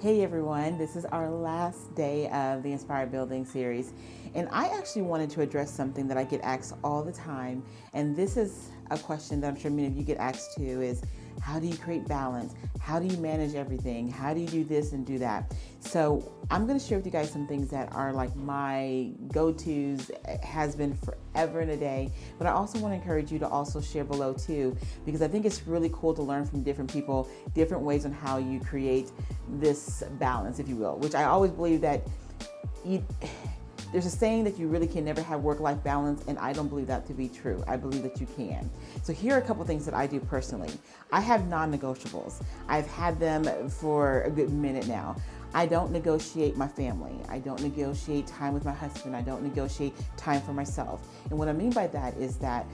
Hey everyone, this is our last day of the Inspired Building series, and I actually wanted to address something that I get asked all the time, and this is a question that I'm sure many of you get asked too, is how do you create balance? How do you manage everything? How do you do this and do that? So I'm going to share with you guys some things that are like my go-tos, has been forever and a day, but I also want to encourage you to also share below too, because I think it's really cool to learn from different people, different ways on how you create this balance, if you will, which I always believe that there's a saying that you really can never have work-life balance, and I don't believe that to be true. I believe that you can. So here are a couple things that I do personally. I have non-negotiables. I've had them for a good minute now. I don't negotiate my family. I don't negotiate time with my husband. I don't negotiate time for myself. And what I mean by that is that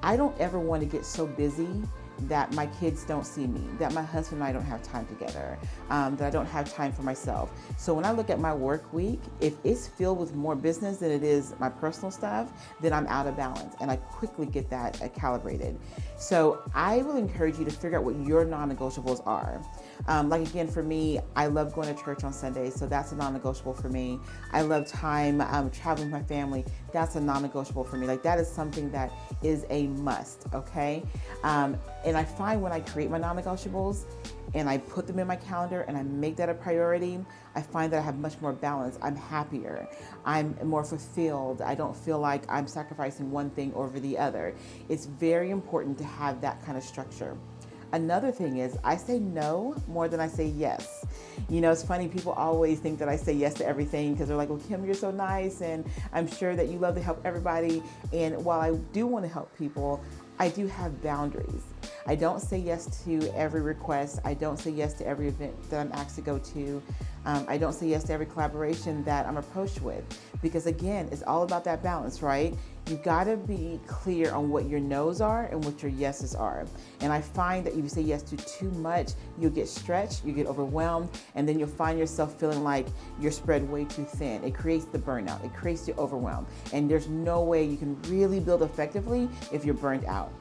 I don't ever want to get so busy that my kids don't see me, that my husband and I don't have time together, that I don't have time for myself. So when I look at my work week, if it's filled with more business than it is my personal stuff, then I'm out of balance, and I quickly get that calibrated. So I will encourage you to figure out what your non-negotiables are. Like again, for me, I love going to church on Sundays, so that's a non-negotiable for me. I love time traveling with my family. That's a non-negotiable for me. Like that is something that is a must, okay? And I find when I create my non-negotiables and I put them in my calendar and I make that a priority, I find that I have much more balance. I'm happier. I'm more fulfilled. I don't feel like I'm sacrificing one thing over the other. It's very important to have that kind of structure. Another thing is I say no more than I say yes. You know, it's funny, people always think that I say yes to everything because they're like, well, Kim, you're so nice and I'm sure that you love to help everybody. And while I do want to help people, I do have boundaries. I don't say yes to every request. I don't say yes to every event that I'm asked to go to. I don't say yes to every collaboration that I'm approached with, because again, it's all about that balance, right? You gotta be clear on what your no's are and what your yeses are. And I find that if you say yes to too much, you'll get stretched, you get overwhelmed, and then you'll find yourself feeling like you're spread way too thin. It creates the burnout, it creates the overwhelm, and there's no way you can really build effectively if you're burned out.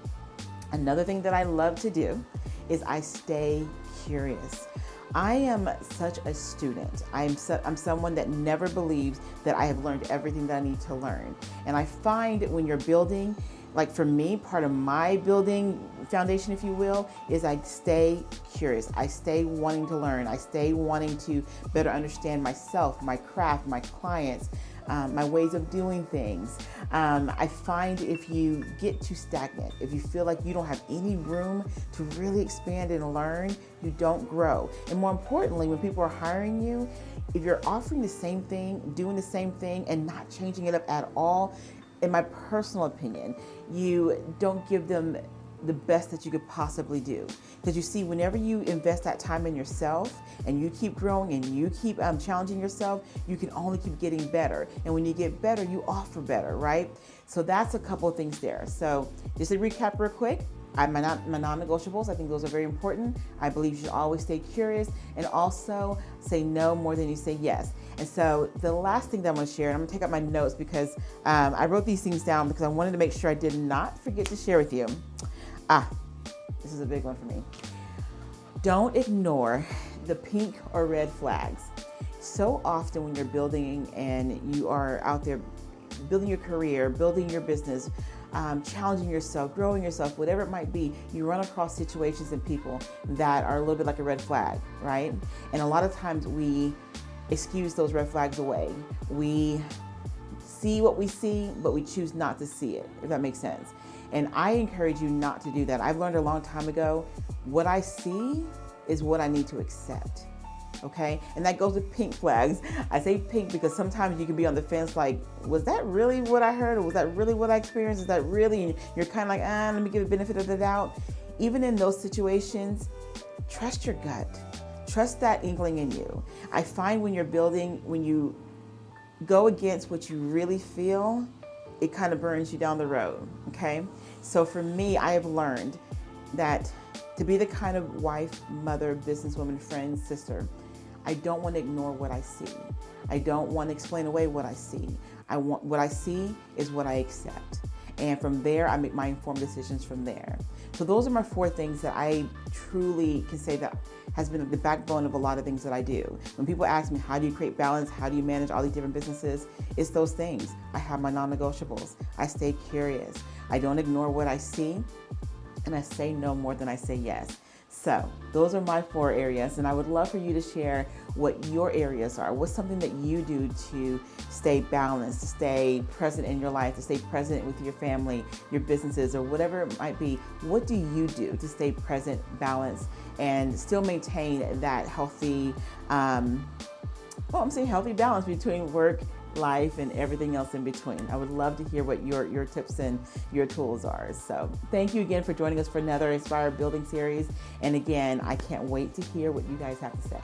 Another thing that I love to do is I stay curious. I am such a student. I'm someone that never believes that I have learned everything that I need to learn. And I find when you're building, like for me, part of my building foundation, if you will, is I stay curious. I stay wanting to learn. I stay wanting to better understand myself, my craft, my clients, my ways of doing things. I find if you get too stagnant, if you feel like you don't have any room to really expand and learn, you don't grow. And more importantly, when people are hiring you, if you're offering the same thing, doing the same thing, and not changing it up at all, in my personal opinion, you don't give them the best that you could possibly do. Because you see, whenever you invest that time in yourself and you keep growing and you keep challenging yourself, you can only keep getting better. And when you get better, you offer better, right? So that's a couple of things there. So just to recap real quick, my non-negotiables, I think those are very important. I believe you should always stay curious and also say no more than you say yes. And so the last thing that I'm going to share, and I'm going to take out my notes because I wrote these things down because I wanted to make sure I did not forget to share with you. This is a big one for me. Don't ignore the pink or red flags. So often when you're building and you are out there building your career, building your business, challenging yourself, growing yourself, whatever it might be, you run across situations and people that are a little bit like a red flag, right? And a lot of times we excuse those red flags away. We see what we see, but we choose not to see it, if that makes sense. And I encourage you not to do that. I've learned a long time ago, what I see is what I need to accept, okay? And that goes with pink flags. I say pink because sometimes you can be on the fence like, was that really what I heard? Or was that really what I experienced? Is that really? And you're kind of like, let me give the benefit of the doubt. Even in those situations, trust your gut. Trust that inkling in you. I find when you're building, when you go against what you really feel, it kind of burns you down the road, okay? So for me, I have learned that to be the kind of wife, mother, businesswoman, friend, sister, I don't want to ignore what I see. I don't want to explain away what I see. What I see is what I accept. And from there, I make my informed decisions from there. So those are my 4 things that I truly can say that has been the backbone of a lot of things that I do. When people ask me, how do you create balance? How do you manage all these different businesses? It's those things. I have my non-negotiables. I stay curious. I don't ignore what I see, and I say no more than I say yes. So those are my 4 areas, and I would love for you to share what your areas are. What's something that you do to stay balanced, to stay present in your life, to stay present with your family, your businesses, or whatever it might be? What do you do to stay present, balanced, and still maintain that healthy, healthy balance between work, life, and everything else in between? I would love to hear what your tips and your tools are. So thank you again for joining us for another Inspire Building series. And again, I can't wait to hear what you guys have to say.